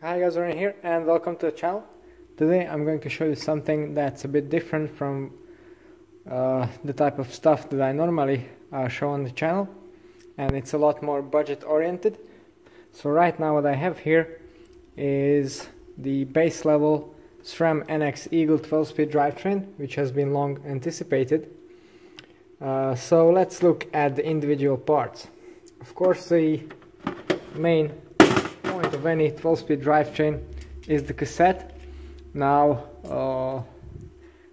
Hi guys, Sram here and welcome to the channel. Today I'm going to show you something that's a bit different from the type of stuff that I normally show on the channel, and it's a lot more budget oriented. So right now what I have here is the base level Sram NX Eagle 12-speed drivetrain, which has been long anticipated. So let's look at the individual parts. Of course, the main point of any 12-speed drivetrain is the cassette. Now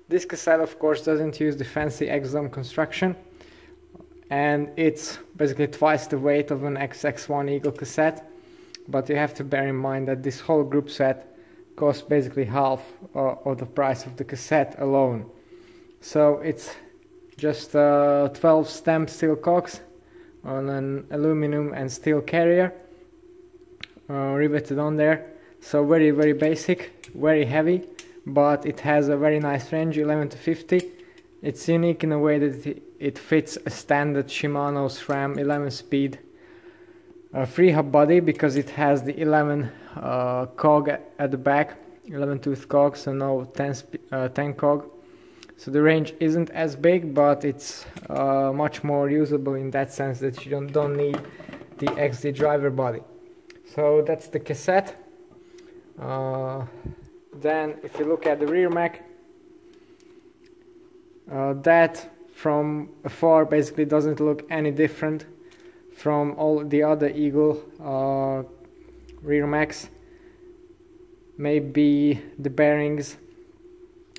this cassette of course doesn't use the fancy X-dome construction, and it's basically twice the weight of an XX1 Eagle cassette, but you have to bear in mind that this whole group set costs basically half of the price of the cassette alone. So it's just 12 stamped steel cogs on an aluminum and steel carrier riveted on there. So very basic, very heavy, but it has a very nice range, 11 to 50. It's unique in a way that it fits a standard Shimano SRAM 11-speed free hub body, because it has the 11 cog at the back, 11 tooth cog, so no 10 cog. So the range isn't as big, but it's much more usable in that sense that you don't need the XD driver body. So that's the cassette. Then if you look at the rear mac, that from afar basically doesn't look any different from all the other Eagle rear macs. Maybe the bearings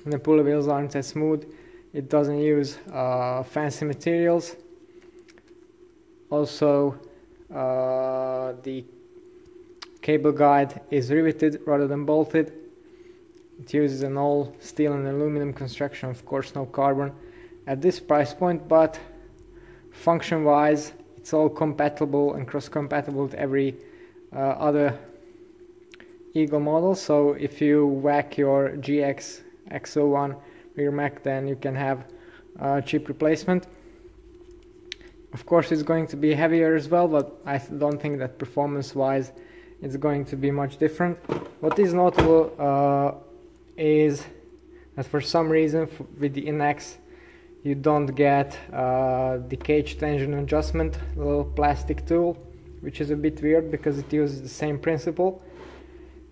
and the pulley wheels aren't as smooth. It doesn't use fancy materials. Also the cable guide is riveted rather than bolted. It uses an all steel and aluminum construction, of course no carbon at this price point, but function wise it's all compatible and cross compatible with every other Eagle model. So if you whack your GX X01 rear mac, then you can have a cheap replacement. Of course it's going to be heavier as well, but I don't think that performance wise it's going to be much different. What is notable is that for some reason with the NX you don't get the cage tension adjustment, the little plastic tool, which is a bit weird because it uses the same principle.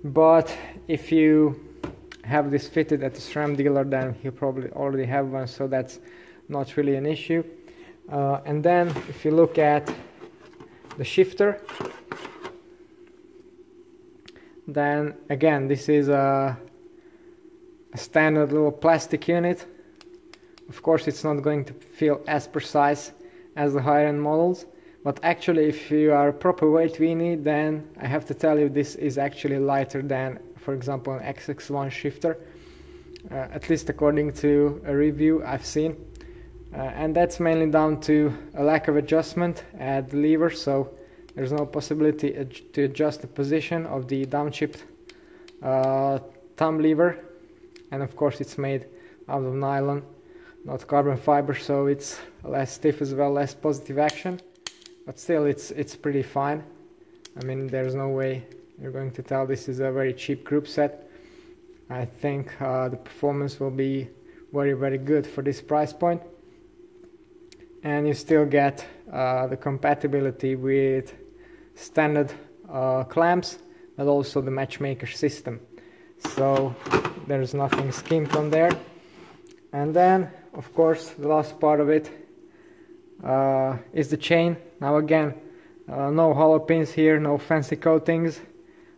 But if you have this fitted at the SRAM dealer, then you probably already have one, so that's not really an issue. And then if you look at the shifter, then again this is a standard little plastic unit. Of course it's not going to feel as precise as the higher end models, but actually if you are a proper weight weenie, then I have to tell you this is actually lighter than, for example, an XX1 shifter, at least according to a review I've seen. And that's mainly down to a lack of adjustment at the lever, so there's no possibility to adjust the position of the downshift thumb lever. And of course it's made out of nylon, not carbon fiber, so it's less stiff as well, less positive action, but still it's pretty fine. I mean, there's no way you're going to tell this is a very cheap group set. I think the performance will be very good for this price point, and you still get the compatibility with standard clamps, but also the matchmaker system, so there's nothing skimped on there. And then of course the last part of it is the chain. Now again, no hollow pins here, no fancy coatings,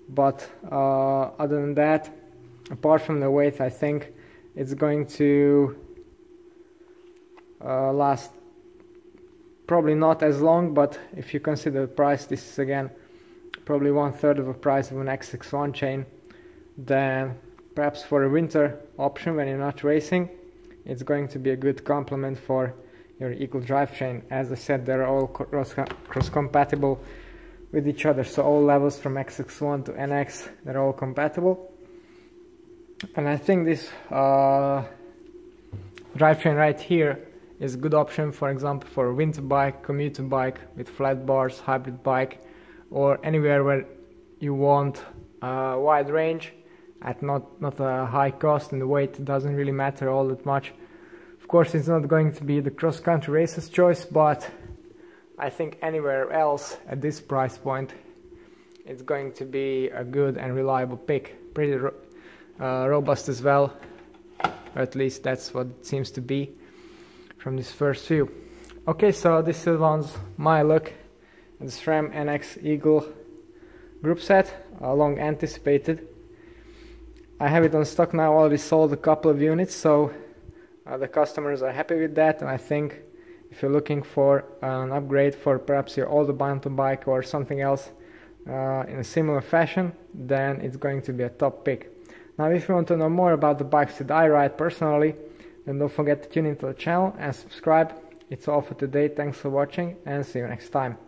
but other than that, apart from the weight, I think it's going to last probably not as long, but if you consider the price, this is again probably 1/3 of the price of an XX1 chain. Then perhaps for a winter option when you're not racing, it's going to be a good complement for your Eagle drivetrain. As I said, they're all cross compatible with each other, so all levels from XX1 to NX, they're all compatible. And I think this drivetrain right here is a good option, for example, for a winter bike, commuter bike with flat bars, hybrid bike, or anywhere where you want wide range at not a high cost, and the weight doesn't really matter all that much. Of course, it's not going to be the cross-country racer's choice, but I think anywhere else at this price point it's going to be a good and reliable pick. Pretty robust as well, or at least that's what it seems to be from this first view. Okay, so this was my look at the Sram NX Eagle group set, long anticipated. I have it on stock now, already sold a couple of units, so the customers are happy with that, and I think if you're looking for an upgrade for perhaps your older mountain bike or something else in a similar fashion, then it's going to be a top pick. Now, if you want to know more about the bikes that I ride personally, then don't forget to tune into the channel and subscribe. It's all for today. Thanks for watching, and see you next time.